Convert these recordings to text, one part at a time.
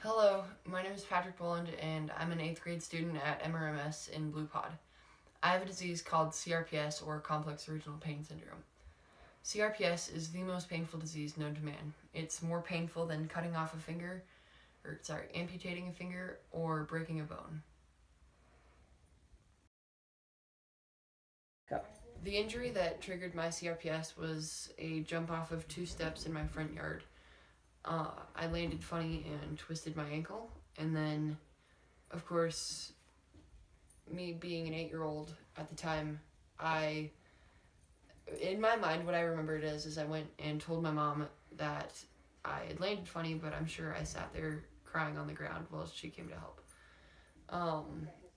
Hello, my name is Patrick Boland and I'm an 8th grade student at MRMS in Blue Pod. I have a disease called CRPS or Complex Regional Pain Syndrome. CRPS is the most painful disease known to man. It's more painful than cutting off a finger, amputating a finger or breaking a bone. Go. The injury that triggered my CRPS was a jump off of 2 steps in my front yard. I landed funny and twisted my ankle, and then, of course, me being an 8-year-old at the time, in my mind, what I remember it as is I went and told my mom that I had landed funny, but I'm sure I sat there crying on the ground while she came to help.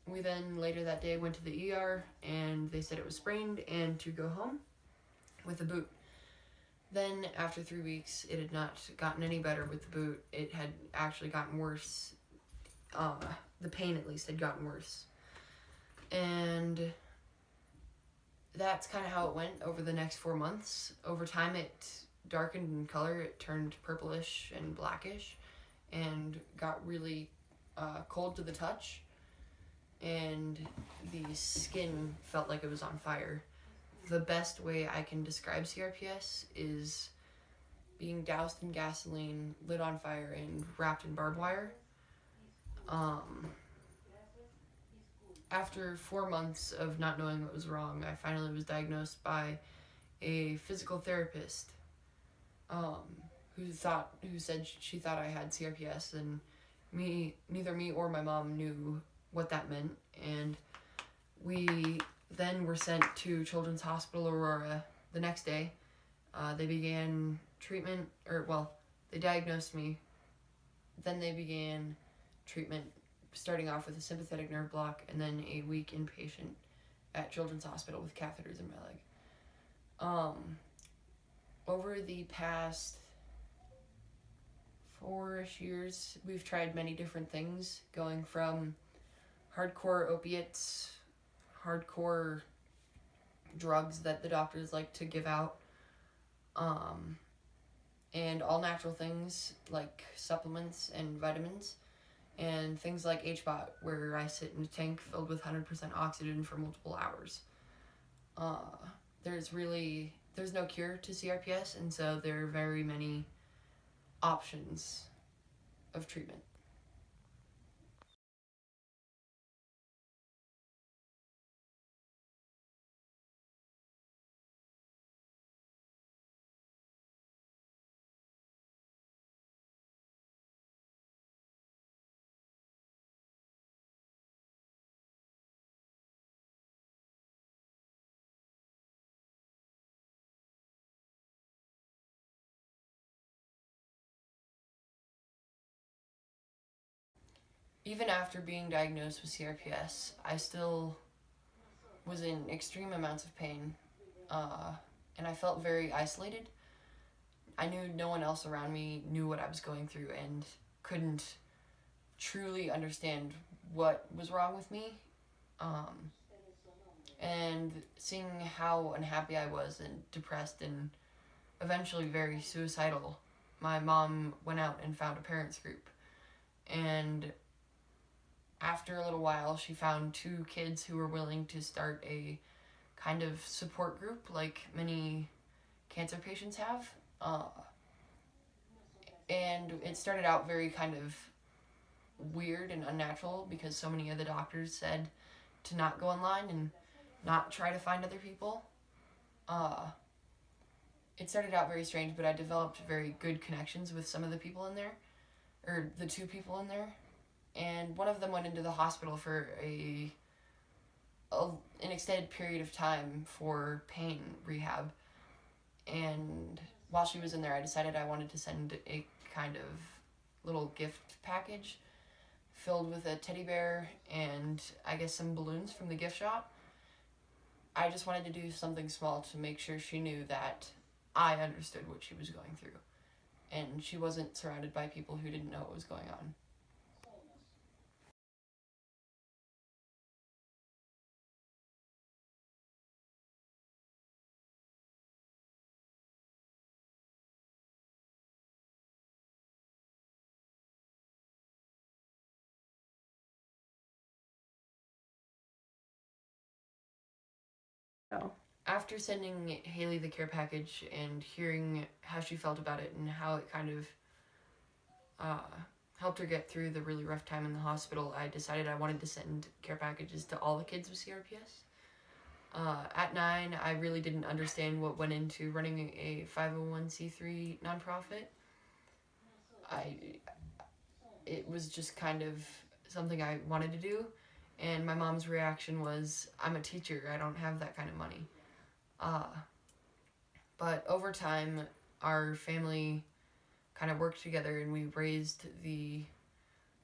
We then later that day went to the ER and they said it was sprained and to go home with a boot. Then after 3 weeks, it had not gotten any better with the boot. It had actually gotten worse. The pain at least had gotten worse. And that's kind of how it went over the next 4 months. Over time, it darkened in color. It turned purplish and blackish and got really cold to the touch. And the skin felt like it was on fire. The best way I can describe CRPS is being doused in gasoline, lit on fire, and wrapped in barbed wire. After 4 months of not knowing what was wrong, I finally was diagnosed by a physical therapist who said she thought I had CRPS, and neither me or my mom knew what that meant, and we then were sent to Children's Hospital Aurora the next day. They began treatment, they diagnosed me. Then they began treatment, starting off with a sympathetic nerve block and then a week inpatient at Children's Hospital with catheters in my leg. Over the past 4-ish years, we've tried many different things, going from hardcore opiates, hardcore drugs that the doctors like to give out, and all natural things like supplements and vitamins, and things like HBOT, where I sit in a tank filled with 100% oxygen for multiple hours. There's no cure to CRPS, and so there are very many options of treatment. Even after being diagnosed with CRPS, I still was in extreme amounts of pain, and I felt very isolated. I knew no one else around me knew what I was going through and couldn't truly understand what was wrong with me. And seeing how unhappy I was and depressed and eventually very suicidal, my mom went out and found a parents group. And after a little while, she found 2 kids who were willing to start a kind of support group like many cancer patients have. And it started out very kind of weird and unnatural because so many of the doctors said to not go online and not try to find other people. It started out very strange, but I developed very good connections with some of the people in there, or the 2 people in there. And one of them went into the hospital for an extended period of time for pain rehab. And while she was in there, I decided I wanted to send a kind of little gift package filled with a teddy bear and I guess some balloons from the gift shop. I just wanted to do something small to make sure she knew that I understood what she was going through and she wasn't surrounded by people who didn't know what was going on. After sending Haley the care package and hearing how she felt about it and how it kind of helped her get through the really rough time in the hospital, I decided I wanted to send care packages to all the kids with CRPS. At 9, I really didn't understand what went into running a 501c3 nonprofit. It was just kind of something I wanted to do, and my mom's reaction was, I'm a teacher, I don't have that kind of money. But over time, our family kind of worked together and we raised the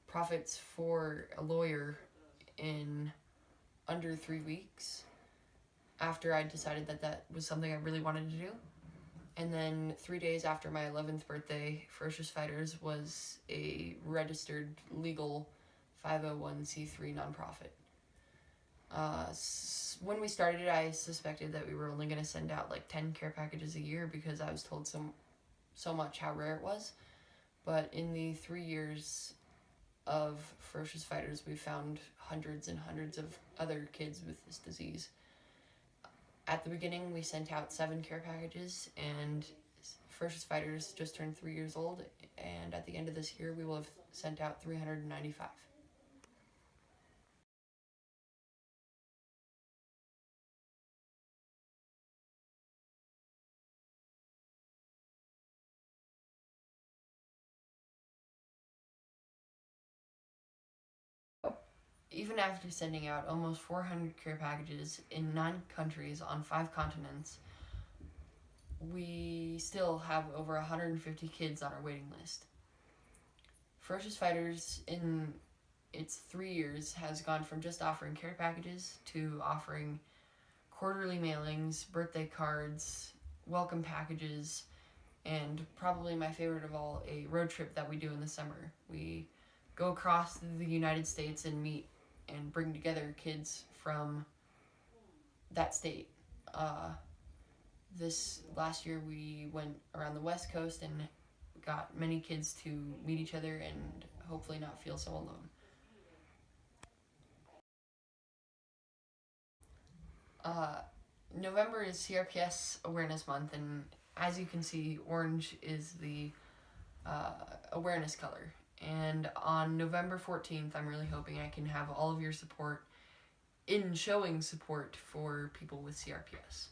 profits for a lawyer in under 3 weeks after I decided that that was something I really wanted to do. And then 3 days after my 11th birthday, Ferocious Fighters was a registered legal 501c3 nonprofit. When we started it, I suspected that we were only going to send out like 10 care packages a year because I was told so much how rare it was. But in the 3 years of Ferocious Fighters, we found hundreds and hundreds of other kids with this disease. At the beginning, we sent out 7 care packages, and Ferocious Fighters just turned 3 years old, and at the end of this year, we will have sent out 395. Even after sending out almost 400 care packages in 9 countries on 5 continents, we still have over 150 kids on our waiting list. Ferocious Fighters, in its 3 years, has gone from just offering care packages to offering quarterly mailings, birthday cards, welcome packages, and probably my favorite of all, a road trip that we do in the summer. We go across the United States and meet and bring together kids from that state. This last year we went around the West Coast and got many kids to meet each other and hopefully not feel so alone. November is CRPS Awareness Month, and as you can see, orange is the awareness color. And on November 14th, I'm really hoping I can have all of your support in showing support for people with CRPS.